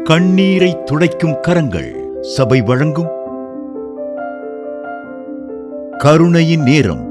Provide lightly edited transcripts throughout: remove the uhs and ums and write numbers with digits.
கண்ணீரை துடைக்கும் கரங்கள் சபை வழங்கும் கருணையின் நேரம்.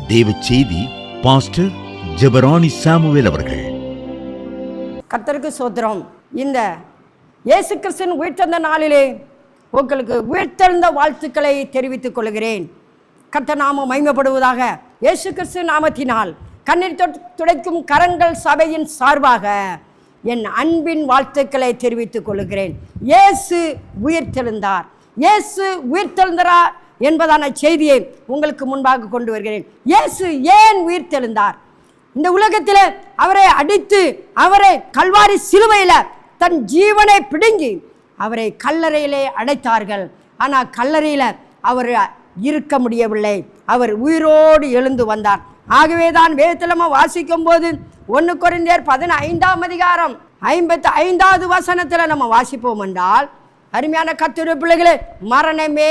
தேவ செய்தி பாஸ்டர் ஜெபராணி சாமுவேல் அவர்கள். கர்த்தருக்கு ஸ்தோத்திரம். இந்த இயேசு கிறிஸ்துவின் உயிர்த்தெழுந்த நாளிலே உங்களுக்கு உயிர்த்தெழுந்த வாழ்த்துக்களை தெரிவித்துக் கொள்கிறேன். கர்த்தர் நாமம் மகிமைப்படுவதாக. இயேசு கிறிஸ்து நாமத்தினால் கண்ணீர் துடைக்கும் கரங்கள் சபையின் சார்பாக என் அன்பின் வாழ்த்துக்களை தெரிவித்துக் கொள்கிறேன். இயேசு உயிர்த்தெழுந்தார், இயேசு உயிர்த்தெழுந்தார் என்பதான செய்தியை உங்களுக்கு முன்பாக கொண்டு வருகிறேன். இயேசு ஏன் உயிர்த்தெழுந்தார்? இந்த உலகத்தில் அவரை அடித்து, அவரை கல்வாரி சிலுவையில் தன் ஜீவனை பிடுங்கி அவரை கல்லறையிலே அடைத்தார்கள். ஆனால் கல்லறையில் அவர் இருக்க முடியவில்லை. அவர் உயிரோடு எழுந்து வந்தார். ஆகவே தான் வேதத்தில் நம்ம வாசிக்கும் போது 1 கொரிந்தியர் 15ஆம் அதிகாரம் 55வது வசனத்தில் நம்ம வாசிப்போம் என்றால், அருமையான கர்த்தருடைய பிள்ளைகளே, மரணமே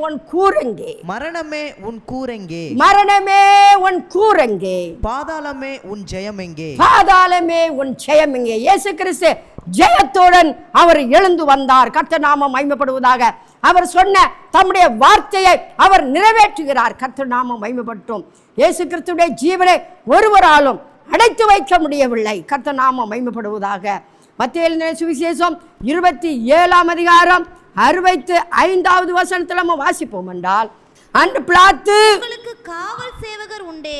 உன் கூரெங்கே, மரணமே உன் கூரெங்கே, மரணமே உன் கூரெங்கே, பாதாளமே உன் ஜெயம் எங்கே, பாதாளமே உன் ஜெயம் எங்கே. இயேசு கிறிஸ்து ஜெயத்துடன் அவர் எழுந்து வந்தார். கர்த்தர் நாமம் மகிமைப்படுவதாக. அவர் சொன்ன தம்முடைய வார்த்தையை அவர் நிறைவேற்றுகிறார். கர்த்தர் நாமம் மகிமைப்பட்டோம். இயேசு கிறிஸ்துடைய ஜீவனை ஒருவராலும் அடைத்து வைக்க முடியவில்லை. கர்த்தர் நாமம் மகிமைப்படுவதாக. மத்தேயு எழுதின சுவிசேஷம் 27ஆம் அதிகாரம் 65வது வசனத்தில் நம்ம வாசிப்போம் என்றால், அன்று பிலாத்து, உங்களுக்கு காவல் சேவகர் உண்டே,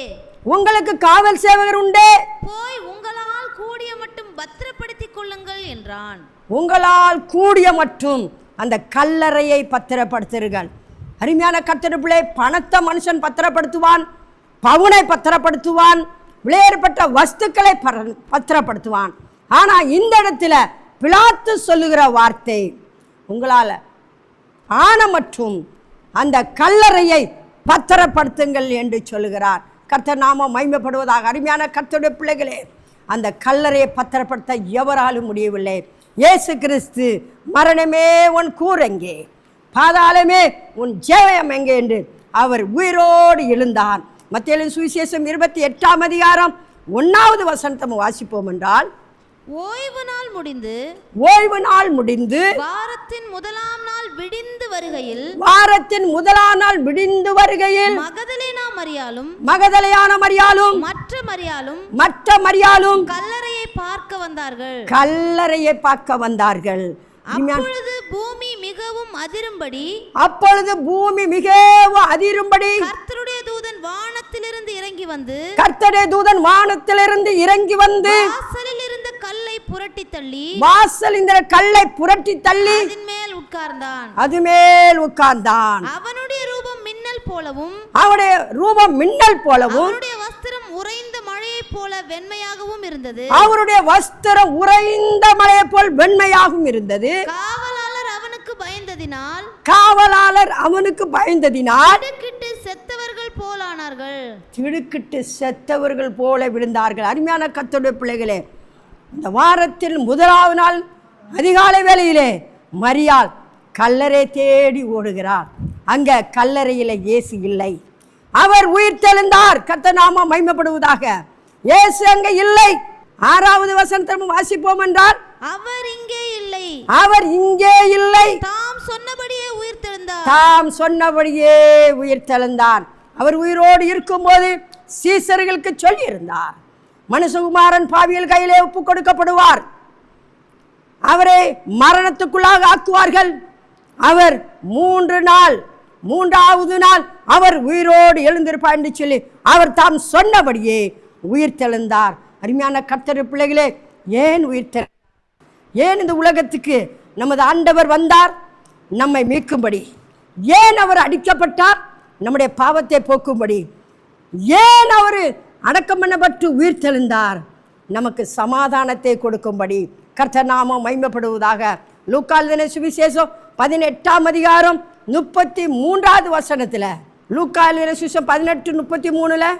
உங்களுக்கு காவல் சேவகர் உண்டே, போய் உங்களால் கூடிய மட்டும் பத்திரப்படுத்திக் கொள்ளுங்கள் என்றான். உங்களால் கூடிய மட்டும் அந்த கல்லறையை பத்திரப்படுத்துங்கள். அருமையான கர்த்தருடைய பிள்ளை, பணத்தை மனுஷன் பத்திரப்படுத்துவான், பவுனை பத்திரப்படுத்துவான், விலையேறப்பட்ட வஸ்துக்களை பத்திரப்படுத்துவான். ஆனால் இந்த இடத்துல பிலாத்து சொல்லுகிற வார்த்தை, உங்களால் ஆன மற்றும் அந்த கல்லறையை பத்திரப்படுத்துங்கள் என்று சொல்லுகிறார். கர்த்தர் நாமம் மகிமைப்படுவதாக. அருமையான கர்த்தருடைய பிள்ளைகளே, அந்த கல்லறையை பத்திரப்படுத்த எவராலும் முடியவில்லை. இயேசு கிறிஸ்து, மரணமே உன் கூரெங்கே, பாதாளமே உன் ஜெயம் எங்கே என்று அவர் உயிரோடு எழுந்தார். மத்தேயு சுவிசேஷம் 28ஆம் அதிகாரம் 1வது வசனத்தை வாசிப்போம் என்றால், ஓய்வு நாள் முடிந்து, ஓய்வு நாள் முடிந்து வாரத்தின் முதலாம் நாள் விடிந்து வருகையில், வாரத்தின் முதலாம் நாள் விடிந்து வருகையில் மகதலேனா மரியாளும், மகதலேயான மரியாளும், மற்ற மரியாளும் கல்லறையை பார்க்க வந்தார்கள். கல்லறையை பார்க்க வந்தார்கள். அப்பொழுது பூமி மிகவும் அதிரும்படி, அப்பொழுது பூமி மிகவும் அதிரும்படி கர்த்தருடைய தூதன் வானத்திலிருந்து இறங்கி வந்து, கர்த்தருடைய தூதன் வானத்திலிருந்து இறங்கி வந்து வாசலில் இருந்த கல்லை புரட்டி தள்ளி, வாசல் இந்த கல்லை புரட்டி தள்ளி அதன் மேல் உட்கார்ந்தான். அது மேல் உட்கார்ந்தான். அவனுடைய ரூபம் மின்னல் போலவும், அவனுடைய ரூபம் மின்னல் போலவும், அவனுடைய வஸ்திரம் உறைந்த மழையை போல வெண்மையாகவும் இருந்தது. அவருடைய வஸ்திரம் உறைந்த மழையை போல் வெண்மையாகவும் இருந்தது. காவலாளர் அவனுக்கு பயந்ததினால், காவலாளர் அவனுக்கு பயந்ததினால் திடுக்கிட்டு செத்தவர்கள் போலானார்கள். திடுக்கிட்டு செத்தவர்கள் போல விழுந்தார்கள். அருமையான கர்த்தருடைய பிள்ளைகளே, இந்த வாரத்தில் முதலாவது நாள் அதிகாலை வேளையிலே மரியாள் கல்லறை தேடி ஓடுகிறார். அங்க கல்லறையில இயேசு இல்லை, அவர் உயிர்த்தெழுந்தார். கர்த்தர் நாமம் மகிமைப்படுவதாக. இயேசு அங்க இல்லை. 6வது வசனத்தை வாசிப்போம் என்றால், அவர் இங்கே இல்லை, அவர் இங்கே இல்லை, தாம் சொன்னபடியே உயிர்த்தெழுந்தார், தாம் சொன்னபடியே உயிர்த்தெழுந்தார். அவர் உயிரோடு இருக்கும்போது சீசர்களுக்கு சொல்லி இருந்தார், மனுஷகுமாரன் பாவியல் கையிலே ஒப்பு கொடுக்கப்படுவார், அவரை மரணத்துக்குள்ளாக ஆக்குவார்கள், அவர் 3வது நாள் அவர் உயிரோடு எழுந்திருப்பார் என்று சொல்லி அவர் தாம் சொன்னபடியே உயிர்த்தெழுந்தார். அருமையான கர்த்தருடைய பிள்ளைகளே, ஏன் உயிர்த்தெழுந்தார்? ஏன் இந்த உலகத்துக்கு நமது ஆண்டவர் வந்தார்? நம்மை மீட்கும்படி. ஏன் அவர் அடிக்கப்பட்டார்? நம்முடைய பாவத்தை போக்கும்படி. ஏன் அவர் அடக்கம் பண்ணப்பட்டு உயிர்த்தெழுந்தார்? நமக்கு சமாதானத்தை கொடுக்கும்படி. கர்த்தர் நாமம் மகிமைப்படுவதாக. லூக்கா எழுதின சுவிசேஷம் 18ஆம் அதிகாரம் 33வது வசனத்தில், லூக்கா எழுதின சுவிசேஷம் 18:33,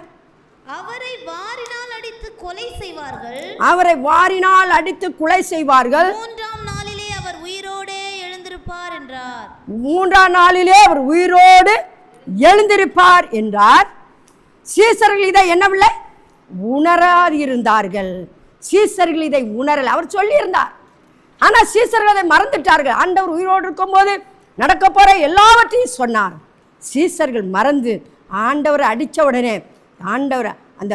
அவரை வாரினால் அடித்து கொலை செய்வார்கள், அவரை வாரினால் அடித்து கொலை செய்வார்கள், 3ஆம் நாளிலே அவர் உயிரோடே எழுந்திருப்பார் என்றார். 3ஆம் நாளிலே அவர் உயிரோடு எழுந்திருப்பார் என்றார். சீசர்கள் இதை என்னவில்லை, உணராதிருந்தார்கள். சீசர்கள் இதை உணரல. அவர் சொல்லியிருந்தார், ஆனால் சீசர்கள் அதை மறந்துட்டார்கள். ஆண்டவர் உயிரோடு இருக்கும்போது நடக்க போற எல்லாவற்றையும் சொன்னார். சீசர்கள் மறந்து ஆண்டவரை அடித்த உடனே ஆண்டவர் அந்த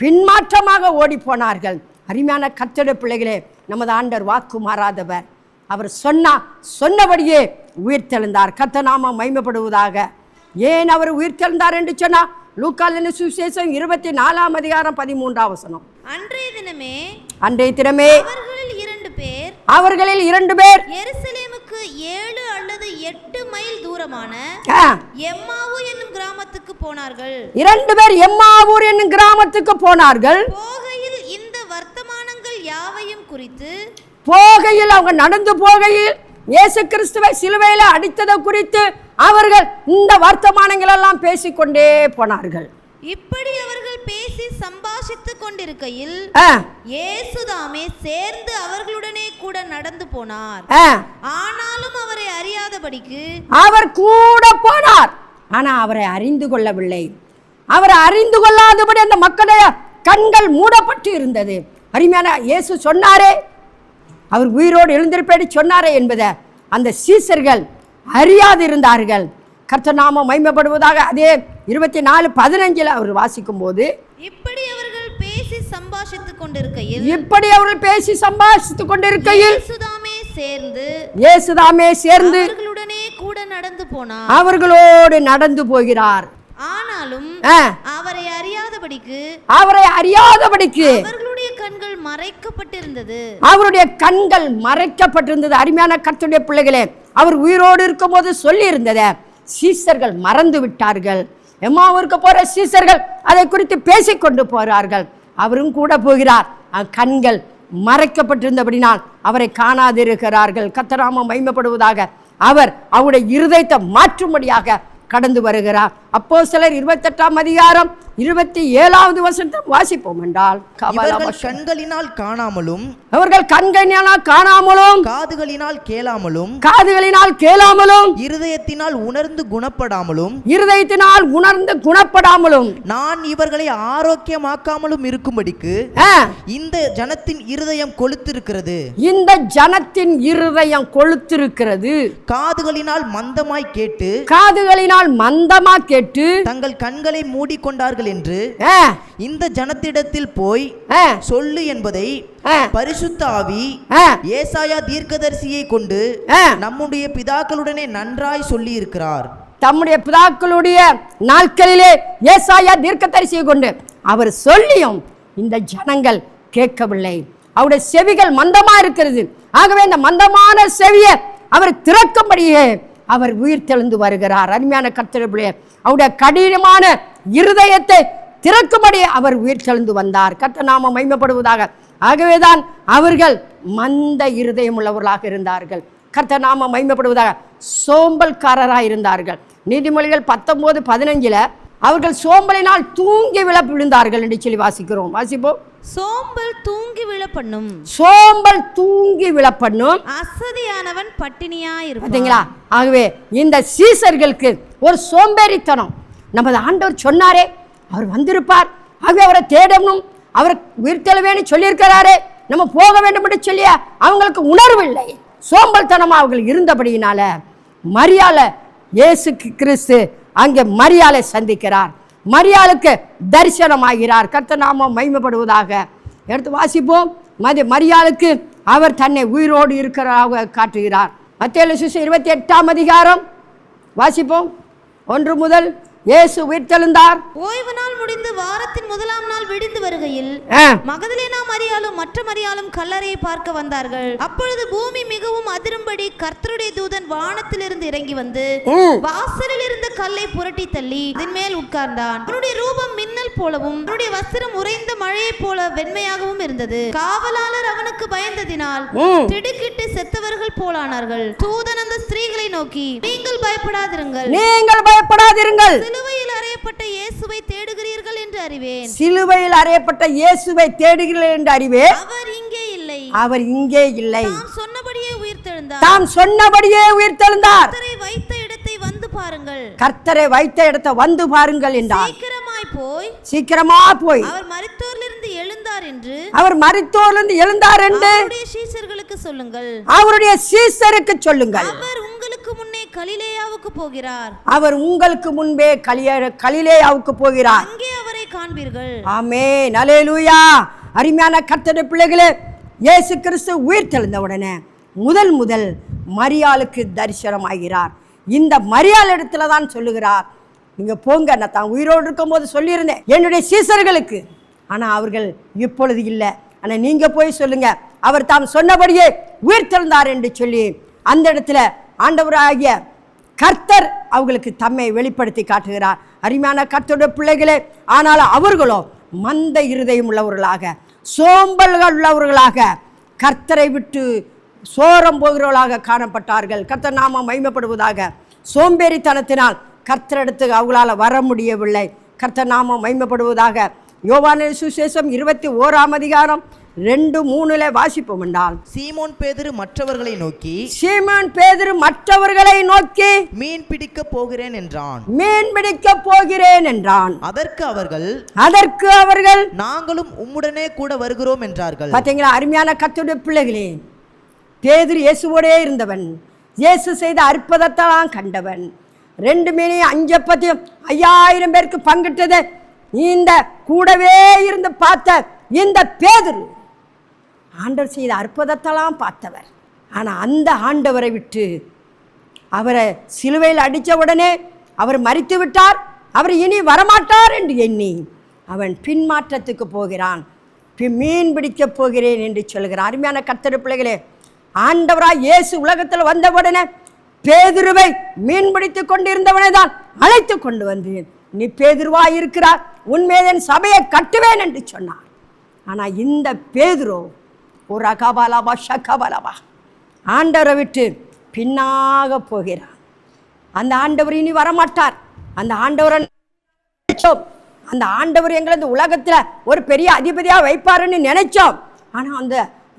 பின்மாற்றமாக ஓடி போனார்கள். அருமையான கர்த்தருடைய பிள்ளைகளே, நமது ஆண்டவர் வாக்கு மாறாதவர். அவர் சொன்னபடியே உயிர்த்தெழுந்தார். கர்த்தர் நாமம் மகிமைப்படுவதாக. ஏன் அவர் உயிர்த்தெழுந்தார் என்று சொன்னார்? லூக்காலின் சுவிசேஷம் 24ஆம் அதிகாரம் 13ஆம் வசனம். அன்றைய தினமே அவர்களில் 2 பேர் எருசலேமுக்கு 7 அல்லது 8 மைல் தூரமான எம்மாவு என்னும் கிராமத்துக்கு போனார்கள். 2 பேர் எம்மாவூர் என்னும் கிராமத்துக்கு போனார்கள். போகையில் இந்த வர்த்தமானங்கள் யாவையும் குறித்து அவங்க நடந்து போகையில் இயேசு கிறிஸ்துவை சிலுவையில அடித்ததை குறித்து அவர்கள் இந்த வர்த்தமானங்கள் எல்லாம் பேசிக்கொண்டே போனார்கள். இப்படி அவர்கள் பேசி சம்பாஷித்துக் கொண்டிருக்கையில் இயேசுதாமே சேர்ந்து அவர்களுடனே கூட நடந்து போனார். ஆனாலும் அவரை அறியாதபடிக்கு அவர் கூட போனார். ஆனா அவரை அறிந்து கொள்ளவில்லை. அவரை அறிந்து கொள்ளாதபடி அந்த மக்களுடைய கண்கள் மூடப்பட்டு இருந்தது. அருமையான இயேசு சொன்னாரே, அவர் உயிரோடு எழுந்திருப்பேடி சொன்னாரே என்பதை அந்த சீசர்கள் அறியாது இருந்தார்கள். கர்த்தர் நாமம் மகிமைப்படுவதாக. அதே 24:15 அவர் வாசிக்கும் போது, இப்படி அவர்கள் பேசி சம்பாஷித்துக் கொண்டிருக்கையில் இயேசுதாமே சேர்ந்து அவர்களோடு நடந்து போகிறார். ஆனாலும் அவரை அறியாதபடிக்கு அவர்களுடைய கண்கள் மறைக்கப்பட்டிருந்தது. அருமையான கர்த்தருடைய பிள்ளைகளே, அவர் உயிரோடு இருக்கும் போது சொல்லி இருந்தத சீசர்கள் மறந்து விட்டார்கள். எம்மாவூருக்கு போற சீசர்கள் அதை குறித்து பேசிக்கொண்டு போகிறார்கள். அவரும் கூட போகிறார். கண்கள் மறைக்கப்பட்டிருந்தபடினால் அவரை காணாதிருக்கிறார்கள். கர்த்தர் நாமம் மகிமைப்படுவதாக. அவர் அவருடைய இருதயத்தை மாற்றும்படியாக கடந்து வருகிறார். அப்போஸ்தலர் 28ஆம் அதிகாரம் 27வது வசனத்தை வாசிப்போம் என்றால், கண்களினால் காணாமலும் காதுகளினால் கேளாமலும் இருதயத்தினால் உணர்ந்து குணப்படாமலும் நான் இவர்களை ஆரோக்கியமாக்காமலும் இருக்கும்படிக்கு இந்த ஜனத்தின் இருதயம் கொழுத்திருக்கிறது. காதுகளினால் மந்தமாய் கேட்டு தங்கள் கண்களை மூடிக்கொண்டார்கள் என்று இந்த ஜனத்திடத்தில் போய் சொல்லு என்பதை பரிசுத்த ஆவி ஏசாயா தீர்க்கதரிசியை கொண்டு நம்முடைய பிதாக்களுடனே நன்றாய் சொல்லி இருக்கிறார். தம்முடைய பிதாக்களுடைய நாட்களிலே ஏசாயா தீர்க்கதரிசியை கொண்டு அவர் சொல்லியும் இந்த ஜனங்கள் கேட்கவில்லை. அவருடைய செவிகள் மந்தமா இருக்கிறது. ஆகவே இந்த மந்தமான செவியை அவர் திறக்கும்படியே அவர் உயிர் தெழுந்து வருகிறார். அருமையான கர்த்தருடைய அவருடைய கடினமான இருதயத்தை திறக்கும்படி அவர் உயிர் தெழுந்து வந்தார். கர்த்தர் நாமம் மகிமைப்படுவதாக. ஆகவேதான் அவர்கள் மந்த இருதயம் உள்ளவர்களாக இருந்தார்கள். கர்த்தர் நாமம் மகிமைப்படுவதாக. சோம்பல்காரராக இருந்தார்கள். நீதிமொழிகள் 19:15 அவர்கள் சோம்பலினால் தூங்கி விழுந்தார்கள் என்று சொல்லி வாசிக்கிறோம். வாசிப்போம். சோம்பல் தூங்கி விழப்பண்ணும் அசதியானவன் பட்டினியாய் இருப்பான். பாத்தீங்களா? ஆகவே இந்த சீசர்களுக்கு ஒரு சோம்பேறித்தனம். நமது ஆண்டவர் சொன்னாரே, அவர் வந்திருப்பார், ஆகவே அவரை தேடணும், அவர் உயிர்த்தெழுவேன்னு சொல்லியிருக்கிறாரே, நம்ம போக வேண்டும் என்று சொல்லிய அவங்களுக்கு உணர்வு இல்லை. சோம்பல்தனமாக அவர்கள் இருந்தபடியினால மரியாளை இயேசு கிறிஸ்து அங்கே மரியாளை சந்திக்கிறார். மரியாளுக்கு தரிசனமாகிறார். கர்த்தர் நாமம் மகிமைப்படுவதாக. எடுத்து வாசிப்போம். மரியாளுக்கு அவர் தன்னை உயிரோடு இருக்கிறதாக காட்டுகிறார். மத்தேயு சுவிசேஷம் 28ஆம் அதிகாரம் வாசிப்போம். 1 முதல். இயேசு உயிர்த்தெழுந்தார். ஓய்வு நாள் முடிந்து வாரத்தின் முதலாம் நாள் விடிந்து வருகையில் மகதலேனா மரியாளும் மற்ற மரியாளும் கல்லறையை பார்க்க வந்தார்கள். அப்பொழுது பூமி மிகவும் அதிரும்படி கர்த்தருடைய தூதன் வானத்திலிருந்து இறங்கி வந்து வாசலில் இருந்த கல்லை புரட்டி தள்ளி அதன் மேல் உட்கார்ந்தான். அவருடைய ரூபம் மின்னல் போலவும் அவருடைய வஸ்திரம் உறைந்த மழையை போல வெண்மையாகவும் இருந்தது. காவலாளர் அவனுக்கு பயந்ததினால் திடுக்கிட்டு செத்தவர்கள் போலானார்கள். தூதன் அந்த ஸ்திரீகளை நோக்கி, நீங்கள் பயப்படாதிருங்கள், சிலுவையில் அறையப்பட்ட இயேசுவை தேடுகிறீர்கள் என்று அறிவேன். அவர் இங்கே இல்லை. தாம் சொன்னபடியே உயிர்த்தெழுந்தார். கர்த்தரை வைத்த இடத்தை வந்து பாருங்கள் என்றார். சீக்கிரமா போய் அவர் மரித்தோரிலிருந்து எழுந்தார் என்று அவருடைய சீஷருக்கு சொல்லுங்கள். அவர் உங்களுக்கு முன்பே கலிலேயாவுக்கு போகிறார். காண்பீர்கள். ஆமென், அல்லேலூயா. அருமையான கர்த்தருடைய பிள்ளைகளே, இயேசு கிறிஸ்து உயிர் தெழுந்த உடனே முதல் மரியாளுக்கு தரிசனமாகிறார். இந்த மரியாள் இடத்துல தான் சொல்லுகிறார், நீங்க போங்க, நான் தான் உயிரோடு இருக்கும் போது சொல்லியிருந்தேன் என்னுடைய சீசர்களுக்கு, ஆனால் அவர்கள் இப்பொழுது இல்லை, ஆனால் நீங்க போய் சொல்லுங்க அவர் தாம் சொன்னபடியே உயிர் தெழுந்தார் என்று சொல்லி அந்த இடத்துல ஆண்டவராகிய கர்த்தர் அவர்களுக்கு தம்மை வெளிப்படுத்தி காட்டுகிறார். அருமையான கர்த்தருடைய பிள்ளைகளே, ஆனால் அவர்களோ மந்த இருதயம் உள்ளவர்களாக, சோம்பல்கள் உள்ளவர்களாக, கர்த்தரை விட்டு சோரம் போகிறவர்களாக காணப்பட்டார்கள். கர்த்தர் நாம மகிமைப்படுவதாக. சோம்பேறித்தனத்தினால் கர்த்தரிடத்துக்கு அவங்களால் வர முடியவில்லை. கர்த்தர் நாம மகிமைப்படுவதாக. யோவானின் சுவிசேஷம் 21ஆம் அதிகாரம் 2:3 வாசிப்போம் என்றால், சீமோன் பேதுரு மற்றவர்களை நோக்கி மீன் பிடிக்க போகிறேன் என்றான். அதற்கு அவர்கள் நாங்களும் உம்முடனே கூட வருகிறோம் என்றார்கள். பாத்தீங்களா அருமையான கர்த்தருடைய பிள்ளைகளே, பேதுரு இயேசுவோடே இருந்தவன், இயேசு செய்த அற்புதத்தெல்லாம் கண்டவன். 2 மீன் 5 அப்பத்தையும் 5000 பேருக்கு பங்கிட்டது இந்த கூடவே இருந்து பார்த்த இந்த பேதுரு ஆண்டவர் செய்த அற்புதத்தெல்லாம் பார்த்தவர். ஆனால் அந்த ஆண்டவரை விட்டு, அவரை சிலுவையில் அடித்த உடனே அவர் மரித்து விட்டார், அவர் இனி வரமாட்டார் என்று எண்ணி அவன் பின்மாற்றத்துக்கு போகிறான். மீன் பிடிக்கப் போகிறேன் என்று சொல்கிறான். அருமையான கர்த்தருடைய பிள்ளைகளே, ஆண்டவராய் இயேசு உலகத்தில் வந்த உடனே பேதுருவை மீன் பிடித்து கொண்டிருந்தவனை தான் அழைத்து கொண்டு வந்தேன், நீ பேதுருவாய் இருக்கிறார், உன்மேல் சபையை கட்டுவேன் என்று சொன்னார். ஆனால் இந்த பேதுரு ஒரு அகபாலபா ஷகபாலபா ஆண்டவரை விட்டு பின்னாக போகிறான். அந்த ஆண்டவர் இனி வரமாட்டார், அந்த ஆண்டவரை அந்த ஆண்டவர் எங்களை இந்த உலகத்தில் ஒரு பெரிய அதிபதியாக வைப்பாருன்னு நினைச்சோம். ஆனால் அந்த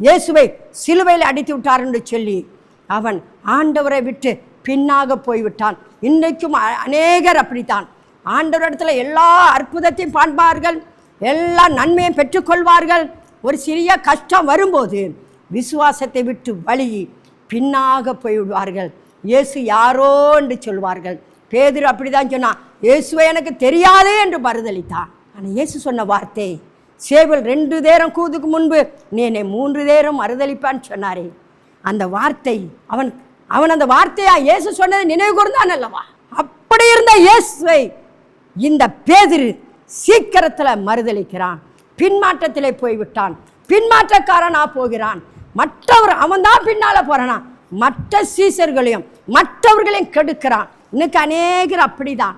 இயேசுவை சிலுவையில் அடித்து விட்டார் என்று சொல்லி அவன் ஆண்டவரை விட்டு பின்னாக போய்விட்டான். இன்றைக்கும் அநேகர் அப்படித்தான். ஆண்டவர் இடத்துல எல்லா அற்புதத்தையும் காண்பார்கள், எல்லா நன்மையும் பெற்றுக்கொள்வார்கள். ஒரு சிறிய கஷ்டம் வரும்போது விசுவாசத்தை விட்டு வழி பின்னாக போய்விடுவார்கள். இயேசு யாரோ என்று சொல்வார்கள். பேதுரு அப்படிதான் சொன்னான், இயேசுவை எனக்கு தெரியாது என்று மறுதளித்தான். ஆனால் இயேசு சொன்ன வார்த்தை, சேவல் 2 தேரம் கூதுக்கு முன்பு நீ என்னை 3 தேரம் மறுதளிப்பான்னு சொன்னாரே, அந்த வார்த்தை அவன் அந்த வார்த்தையா இயேசு சொன்னதை நினைவு கூர்ந்தான் அல்லவா? அப்படி இருந்த இயேசுவை இந்த பேதுரு சீக்கிரத்தில் மறுதளிக்கிறான், பின்மாற்றத்திலே போய்விட்டான், பின்மாற்றக்காரனா போகிறான். மற்றவர் அவன் தான் பின்னால போறானா, மற்ற சீசர்களையும் மற்றவர்களையும் கெடுக்கிறான். இன்னைக்கு அநேகர் அப்படிதான்.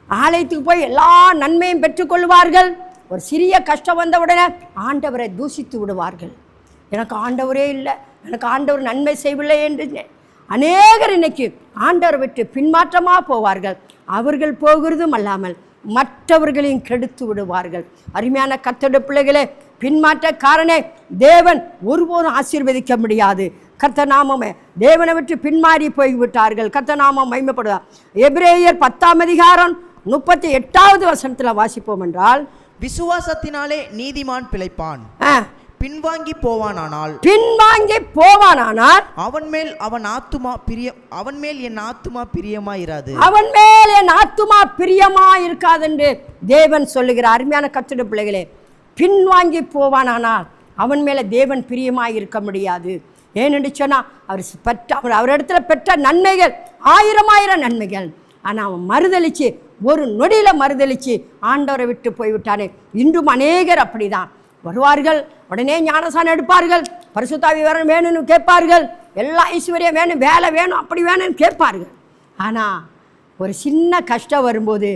ஆலயத்துக்கு போய் எல்லா நன்மையும் பெற்றுக்கொள்வார்கள், ஒரு சிறிய கஷ்டம் வந்த உடனே ஆண்டவரை தூஷித்து விடுவார்கள். எனக்கு ஆண்டவரே இல்லை, எனக்கு ஆண்டவர் நன்மை செய்யவில்லை என்று அநேகர் இன்னைக்கு ஆண்டவரை விட்டு பின்மாற்றமாக போவார்கள். அவர்கள் போகிறதும் அல்லாமல் மற்றவர்களையும் கெடுத்து விடுவார்கள். அருமையான கர்த்தருடைய பிள்ளைகளே, பின்மாற்றக்காரனை தேவன் ஒருபோதும் ஆசீர்வதிக்க முடியாது. கர்த்தர் நாமமே தேவனை விட்டு பின்மாறி போய்விட்டார்கள். கர்த்தர் நாமம் மகிமைப்படுவார். எபிரேயர் 10ஆம் அதிகாரம் 38வது வசனத்தில் வாசிப்போம் என்றால், விசுவாசத்தினாலே நீதிமான் பிழைப்பான், பின்வாங்கி போவானானால் அவன் மேல் என் ஆத்துமா பிரியமாயிராது, அவன் மேல் என் ஆத்துமா பிரியமாயிருக்காது என்று தேவன் சொல்லுகிறார். அருமையான கர்த்தருடைய பிள்ளைகளே, பின்வாங்கி போவானானால் அவன் மேல தேவன் பிரியமாயிருக்க முடியாது. ஏனென்று சொன்னால் அவர் அவரிடத்துல பெற்ற நன்மைகள் 1000 நன்மைகள், ஆனால் அவன் மறுதளிச்சு ஒரு நொடியில மறுதளிச்சு ஆண்டவரை விட்டு போய்விட்டானே. இன்றும் அநேகர் அப்படிதான் வருவார்கள், உடனே ஞானசானம் எடுப்பார்கள், பரிசுத்தாவி வேணும்னு கேட்பார்கள், எல்லா ஐஸ்வர்யம் வேணும், வேலை வேணும், அப்படி வேணும்னு கேட்பார்கள். ஆனால் ஒரு சின்ன கஷ்டம் வரும்போது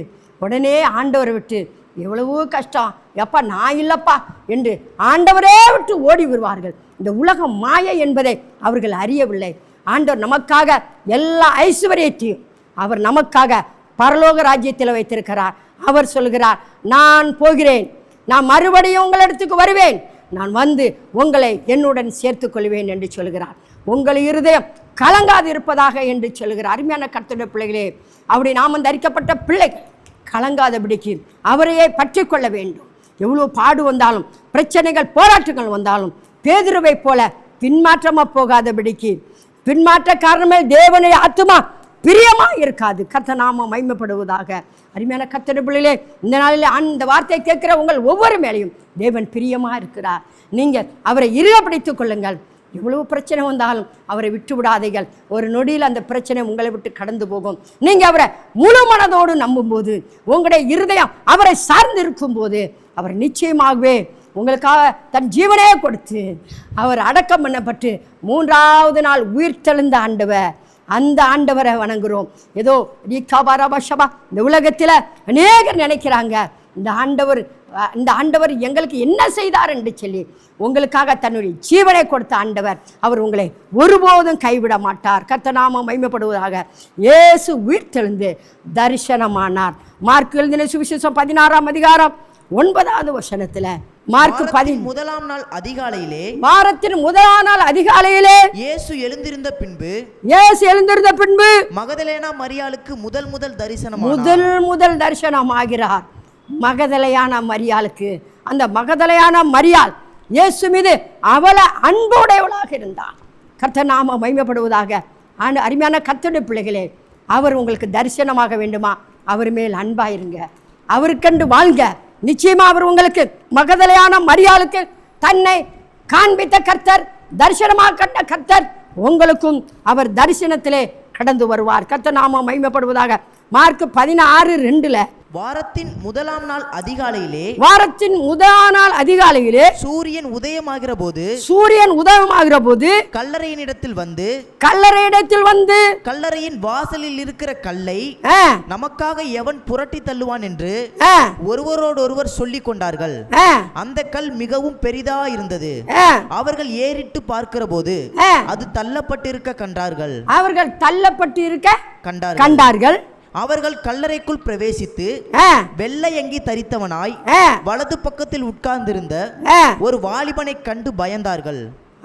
உடனே ஆண்டவரை விட்டு, எவ்வளவோ கஷ்டம் எப்பா நான் இல்லப்பா என்று ஆண்டவரே விட்டு ஓடி வருவார்கள். இந்த உலகம் மாயை என்பதை அவர்கள் அறியவில்லை. ஆண்டவர் நமக்காக எல்லா ஐஸ்வர்யத்தையும் அவர் நமக்காக பரலோக ராஜ்யத்தில் வைத்திருக்கிறார். அவர் சொல்கிறார், நான் போகிறேன், நான் மறுபடியும் உங்களிடத்துக்கு வருவேன், நான் வந்து உங்களை என்னுடன் சேர்த்துக் கொள்வேன் என்று சொல்கிறார். உங்கள் இருதயம் கலங்காது இருப்பதாக என்று சொல்கிறார். அருமையான கர்த்தருடைய பிள்ளைகளே, அப்படி நாம் தரிக்கப்பட்ட பிள்ளைகள் கலங்காதபடிக்கு அவரையே பற்றி கொள்ள வேண்டும். எவ்வளோ பாடு வந்தாலும், பிரச்சனைகள் போராட்டங்கள் வந்தாலும் பேதுருவை போல பின்மாற்றமாக போகாதபடிக்கு, பின்மாற்ற காரணமே தேவனுடைய ஆத்துமா பிரியமா இருக்காது. கர்த்தர் நாமம் மகிமைப்படுவதாக. அருமையான கர்த்தருடைய பிள்ளைகளே, இந்த நாளில் அந்த வார்த்தையை கேட்கிற உங்கள் ஒவ்வொரு மேலையும் தேவன் பிரியமா இருக்கிறார். நீங்கள் அவரை இறுக பிடித்துக் கொள்ளுங்கள். எவ்வளவு பிரச்சனை வந்தாலும் அவரை விட்டு விடாதீர்கள். ஒரு நொடியில் அந்த பிரச்சனை உங்களை விட்டு கடந்து போகும். நீங்கள் அவரை முழு மனதோடு நம்பும்போது, உங்களுடைய இருதயம் அவரை சார்ந்து இருக்கும்போது, அவர் நிச்சயமாகவே உங்களுக்காக தன் ஜீவனே கொடுத்து அவர் அடக்கம் பண்ணப்பட்டு 3ஆவது நாள் உயிர்த்தெழுந்த ஆண்டவர், அந்த ஆண்டவரை வணங்குகிறோம். ஏதோ இந்த உலகத்தில் அநேகர் நினைக்கிறாங்க, இந்த ஆண்டவர் எங்களுக்கு என்ன செய்தார் என்று சொல்லி. உங்களுக்காக தன்னுடைய ஜீவனை கொடுத்த ஆண்டவர், அவர் உங்களை ஒருபோதும் கைவிட மாட்டார். கர்த்தர் நாமம் மகிமைப்படுவதாக. இயேசு உயிர்த்தெழுந்து தரிசனமானார். மார்க் எழுதின சுவிசேஷம் 16ஆம் அதிகாரம் 9வது வசனத்தில், மார்க் 10 முதலாம் நாள் அதிகாலையிலே, வாரத்தின் முதலாம் நாள் அதிகாலையிலே இயேசு எழுந்திருந்த பின்பு மகதலேனா மரியாளுக்கு முதல் தரிசனமாகிறார். மகதலேயான மரியாளுக்கு, அந்த மகதலேயான மரியாள் இயேசு மீது அவள அன்புடையவளாக இருந்தார். கர்த்தர் நாம மகிமைப்படுவதாக. அருமையான கர்த்தருடைய பிள்ளைகளே, அவர் உங்களுக்கு தரிசனமாக வேண்டுமா? அவர் மேல் அன்பாயிருங்க, அவருக்கென்று வாழ்க. நிச்சயமா அவர் உங்களுக்கு மகதலேயான மரியாளுக்கு தன்னை காண்பித்த கர்த்தர், தரிசனமாக கண்ட கர்த்தர் உங்களுக்கும் அவர் தரிசனத்திலே கடந்து வருவார். கர்த்தர் நாம மகிமைப்படுவதாக. மார்க் 16:2 வாரத்தின் முதலாம் நாள் அதிகாலையிலே சூரியன் உதயமாகிற போது கல்லறையினிடத்தில் வந்து கல்லறையின் வாசலில் இருக்கிற கல்லை நமக்காக எவன் புரட்டி தள்ளுவான் என்று ஒருவரோடொருவர் சொல்லிக் கொண்டார்கள். அந்த கல் மிகவும் பெரிதா இருந்தது. அவர்கள் ஏறிட்டு பார்க்கிற போது அது தள்ளப்பட்டிருக்க கண்டார்கள். அவர்கள் கல்லறைக்குள் பிரவேசித்து வெள்ளை அங்கி தரித்தவனாய் வலது பக்கத்தில் உட்கார்ந்திருந்த ஒரு வாலிபனை கண்டு பயந்தார்கள்.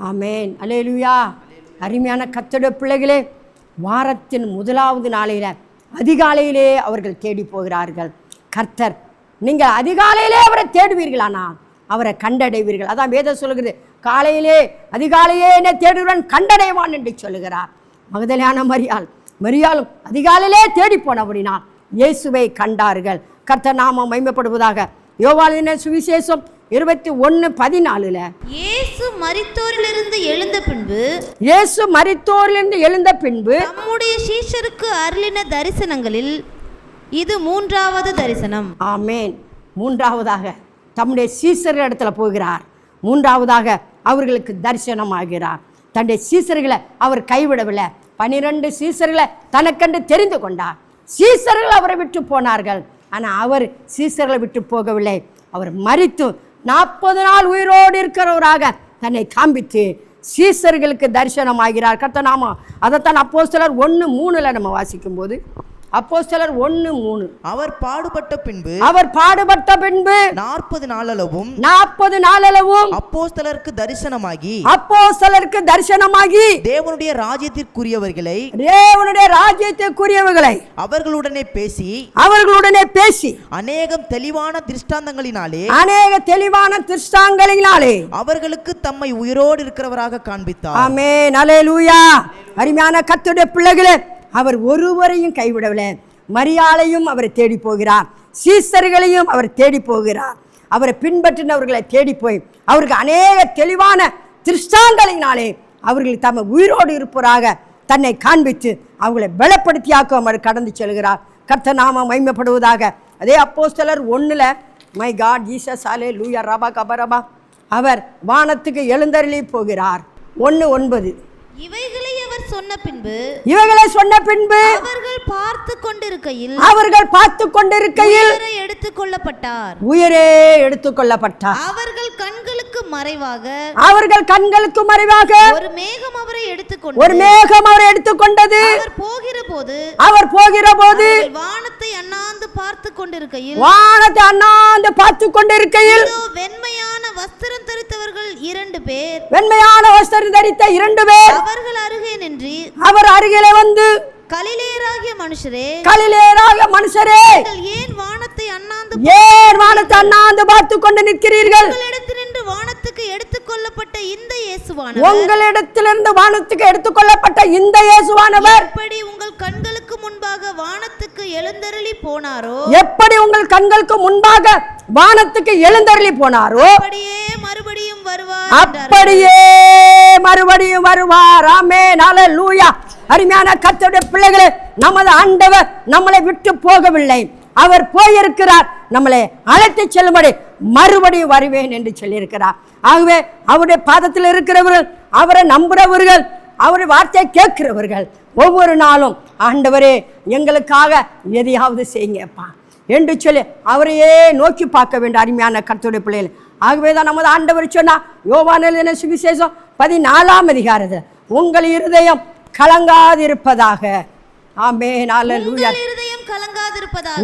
ஆமென், அல்லேலூயா. அருமையான கர்த்தருடைய பிள்ளைகளே, வாரத்தின் முதலாவது நாளில அதிகாலையிலே அவர்கள் தேடி போகிறார்கள். கர்த்தர், நீங்கள் அதிகாலையிலே அவரை தேடுவீர்களானால் அவரை கண்டடைவீர்கள். அதான் வேதம் சொல்லுகிறது, அதிகாலையே என்னை தேடுவன் கண்டடைவான் என்று சொல்லுகிறார். மகதலேயான மரியாளும் அதிகாலையிலே தேடி போனபடினா இயேசுவை கண்டார்கள். கர்த்தர் நாமம் மகிமைப்படுவதாக. யோவானின் சுவிசேஷம் 21:14 இயேசு மரித்தோரிலிருந்து எழுந்த பின்பு தம்முடைய சீஷருக்கு அருளின தரிசனங்களில் இது 3வது தரிசனம். ஆமென். 3ஆவதாக தம்முடைய சீஷர்கள் இடத்துல போகிறார். 3ஆவதாக அவர்களுக்கு தரிசனமாகிறார். தன்னுடைய சீஷர்களை அவர் கைவிடவில்லை. 12 சீஷர்களை தனக்கென்று தெரிந்து கொண்டார். சீஷர்கள் அவரை விட்டு போனார்கள், ஆனால் அவர் சீஷர்களை விட்டு போகவில்லை. அவர் மரித்து 40 நாள் உயிரோடு இருக்கிறவராக தன்னை காண்பித்து சீஷர்களுக்கு தரிசனமாகிறார். கர்த்தர் நாமம். அதைத்தான் அப்போஸ்தலர் 1:3 நம்ம வாசிக்கும் போது, அப்போஸ்தலர் 1:3 அவர் பாடுபட்ட பின்பு 40 நாளளவும் அப்போஸ்தலருக்கு தரிசனமாகி தேவனுடைய ராஜ்யத்திற்குரியவர்களை அவர்களுடனே பேசி அநேகம் தெளிவான திருஷ்டாந்தங்களினாலே அவர்களுக்கு தம்மை உயிரோடு இருக்கிறவராக காண்பித்தார். ஆமென், அல்லேலூயா. அருமையான கர்த்தருடைய பிள்ளைகளே, அவர் ஒருவரையும் கைவிடவில்லை. மரியாளையும் அவர் தேடி போகிறார், சீஷர்களையும் அவர் தேடி போகிறார். அவரை பின்பற்றினவர்களை தேடி போய் அவருக்கு அநேக தெளிவான திருஷ்டாந்தங்களினாலே அவர்கள் தம்மை உயிரோடு இருப்பவராக தன்னை காண்பித்து அவர்களை பலப்படுத்தியாக்க அவர் கடந்து செல்கிறார். கர்த்தர் நாமம் மகிமைப்படுவதாக. அதே அப்போஸ்தலர் 1 மை காட் ஜீசஸ் அல்லேலூயா ரபா கபரபா அவர் வானத்துக்கு எழுந்தருளி போகிறார். 1:9 இவைகளை சொன்ன பின்பு அவர்கள் பார்த்து கொண்டிருக்கையில் உயிரே எடுத்துக்கொள்ளப்பட்டார். அவர்கள் கண்களுக்கு மறைவாக ஒரு மேகம் அவரை எடுத்துக்கொண்டது. அவர் போகிற போது வானத்தை அண்ணாந்து பார்த்து கொண்டிருக்கையில் வெண்மையான வஸ்திரம் தரித்தவர்கள் 2 பேர் அவர் அருகிலே வந்து, கலிலேயராகிய மனுஷரே, ஏன் வானத்தை அண்ணாந்து பார்த்து கொண்டு நிற்கிறீர்கள்? உங்களிடத்திலிருந்து வானத்துக்கு எடுத்துக்கொள்ளப்பட்ட இந்த இயேசுவானவர் எப்படி உங்கள் கண்களுக்கு முன்பாக வானத்துக்கு எழுந்தருளி போனாரோ, எப்படி உங்கள் கண்களுக்கு முன்பாக வானத்துக்கு எழுந்தருளி போனாரோ, அப்படியே மறுபடியும் வருவார். அப்படியே மறுபடியும் வருவார். ஆமென், அல்லேலூயா. அருமையான கர்த்தருடைய பிள்ளைகளே, நமது ஆண்டவர் நம்மளை விட்டு போகவில்லை. அவர் போயிருக்கிறார், நம்மளை அழைத்து செல்லும்படி மறுபடியும் வருவேன் என்று சொல்லியிருக்கிறார். ஆகவே அவருடைய பாதத்தில் இருக்கிறவர்கள், அவரை நம்புகிறவர்கள், அவருடைய வார்த்தையை கேட்கிறவர்கள் ஒவ்வொரு நாளும் ஆண்டவரே எங்களுக்காக எதையாவது செய்யுங்கப்பா என்று சொல்லி அவரையே நோக்கி பார்க்க வேண்டும். அருமையான கர்த்தருடைய பிள்ளைகள், ஆகவே தான் நமது ஆண்டவர் சொன்னா யோவான் எழுதின சுவிசேஷம் 14ஆம் அதிகாரத்தில், உங்கள் இருதயம் கலங்காதிருப்பதாக. ஆமென், அல்லேலூயா.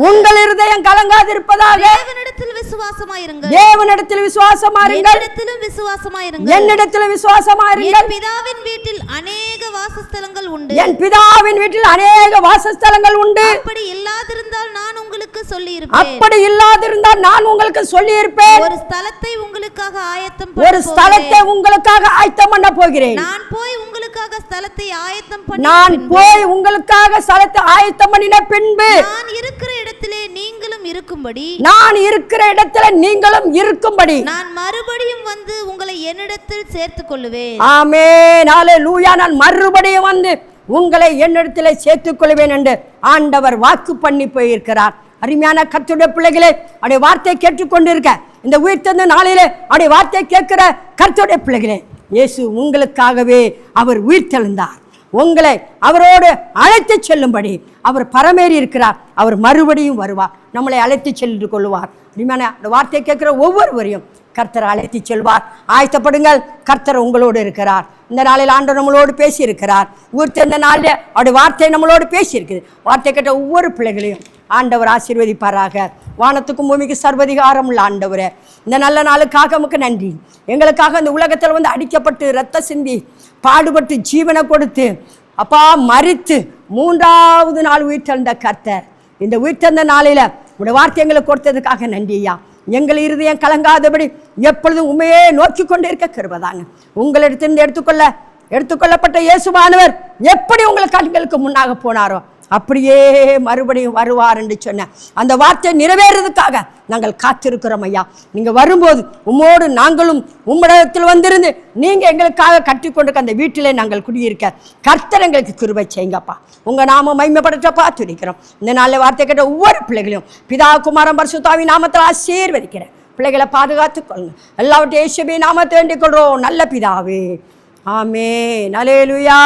உங்கள் இருதயம் கலங்காதிருப்பதாக. தேவனிடத்தில் விசுவாசமாயிருங்கள், தேவனிடத்தில் விசுவாசமாயிருங்கள், என்னிடத்திலும் விசுவாசமாயிருங்கள், என்னிடத்திலும் விசுவாசமாயிருங்கள். என் பிதாவின் வீட்டில் அநேக வாசஸ்தலங்கள் உண்டு, என் பிதாவின் வீட்டில் அநேக வாசஸ்தலங்கள் உண்டு. அப்படி இல்லாதிருந்தால் நான் உங்களுக்கு சொல்லி இருப்பேன், அப்படி இல்லாதிருந்தால் நான் உங்களுக்கு சொல்லி இருப்பேன். ஒரு ஸ்தலத்தை உங்களுக்காக ஆயத்தம் ஒரு ஸ்தலத்தை உங்களுக்காக ஆயத்தம் பண்ண போகிறேன். நான் போய் உங்களுக்காக ஸ்தலத்தை ஆயத்தம் பண்ணி, நான் போய் உங்களுக்காக ஸ்தலத்தை ஆயத்தம் பண்ணின பின்பு நான் இருக்கிற இடத்திலே நீங்களும் இருக்கும்படி, நான் இருக்கிற இடத்துல நீங்களும் இருக்கும்படி நான் மறுபடியும் வந்து உங்களை என்னிடத்தில் சேர்த்துக் கொள்ளுவேன். ஆமென், அல்லேலூயா. நான் மறுபடியும் வந்து உங்களை என்னிடத்திலே சேர்த்துக் கொள்வேன் என்று ஆண்டவர் வாக்கு பண்ணி போயிருக்கிறார். அருமையான கர்த்தருடைய பிள்ளைகளே, அவருடைய வார்த்தை கேட்டுக்கொண்டிருக்க இந்த உயிர்த்தெழுந்த நாளிலே அவருடைய வார்த்தை கேட்கிற கர்த்தருடைய பிள்ளைகளே, இயேசு உங்களுக்காகவே அவர் உயிர்த்தெழுந்தார். உங்களை அவரோடு அழைத்து செல்லும்படி அவர் பரமேறி இருக்கிறார். அவர் மறுபடியும் வருவார், நம்மளை அழைத்து சென்று கொள்வார். அருமையான அந்த வார்த்தையை கேட்கிற ஒவ்வொருவரையும் கர்த்தர் அழைத்து செல்வார். ஆயத்தப்படுங்கள், கர்த்தர் உங்களோடு இருக்கிறார். இந்த நாளில் ஆண்டவர் நம்மளோடு பேசி இருக்கிறார். உயிர்த்தெழுந்த நாளில் அவருடைய வார்த்தை நம்மளோடு பேசி இருக்குது. வார்த்தை கேட்ட ஒவ்வொரு பிள்ளைகளையும் ஆண்டவர் ஆசீர்வதிப்பாராக. வானத்துக்கும் பூமிக்கு சர்வதிகாரம் உள்ள ஆண்டவரே, இந்த நல்ல நாளுக்காக நமக்கு நன்றி. எங்களுக்காக இந்த உலகத்தில் வந்து அடிக்கப்பட்டு இரத்த சிந்தி பாடுபட்டு ஜீவனை கொடுத்து அப்பா மரித்து 3ஆவது நாள் உயிர்த்தெழுந்த கர்த்தர், இந்த உயிர்த்தெழுந்த நாளில் உடைய வார்த்தை எங்களுக்கு கொடுத்ததுக்காக நன்றி ஐயா. எங்கள் இருதயம் கலங்காதபடி எப்பொழுதும் உண்மையே நோக்கி கொண்டு இருக்க கிருபைதாங்க. உங்களிடத்திலிருந்து எடுத்துக்கொள்ளப்பட்ட இயேசுவானவர் எப்படி உங்கள் கண்களுக்கு முன்னாக போனாரோ அப்படியே மறுபடியும் வருவார் என்று சொன்ன அந்த வார்த்தை நிறைவேறதுக்காக நாங்கள் காத்திருக்கிறோம் ஐயா. நீங்கள் வரும்போது உம்மோடு நாங்களும் உம்மிடத்தில் வந்திருந்து நீங்கள் எங்களுக்காக கட்டி கொண்டிருக்க அந்த வீட்டிலே நாங்கள் குடியிருக்க கர்த்தர் எங்களுக்கு கிருபை செய்யுங்கப்பா. உங்கள் நாம மகிமைப்படுத்தப்பா துதிக்கிறோம். இந்த நாளில் வார்த்தை கேட்ட ஒவ்வொரு பிள்ளைகளையும் பிதா குமாரன் பரிசுத்தாவின் நாமத்தில் ஆசீர்வதிக்கிறேன். பிள்ளைகளை பாதுகாத்துக் கொள்ளுங்க. எல்லாவற்றையும் இயேசுவின் நாமத்தை வேண்டிக் கொள்றோம் நல்ல பிதாவே. ஆமென், அல்லேலூயா.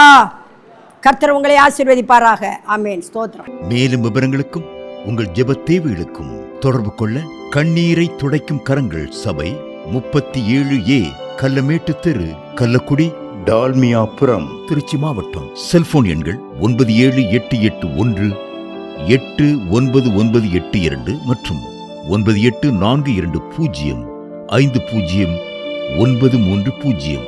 கர்த்தர் உங்களை ஆசீர்வதிப்பாராக. ஆமென், ஸ்தோத்திரம். மேலும் விவரங்களுக்கும் உங்கள் ஜெப தேவைகளுக்கும் தொடர்பு கொள்ள கண்ணீரை துடைக்கும் கரங்கள் சபை 37A கல்லமேட்டு தெரு, கள்ளக்குடி, டால்மியாபுரம், திருச்சி மாவட்டம். செல்போன் எண்கள் 9781289982 மற்றும் 9842050930.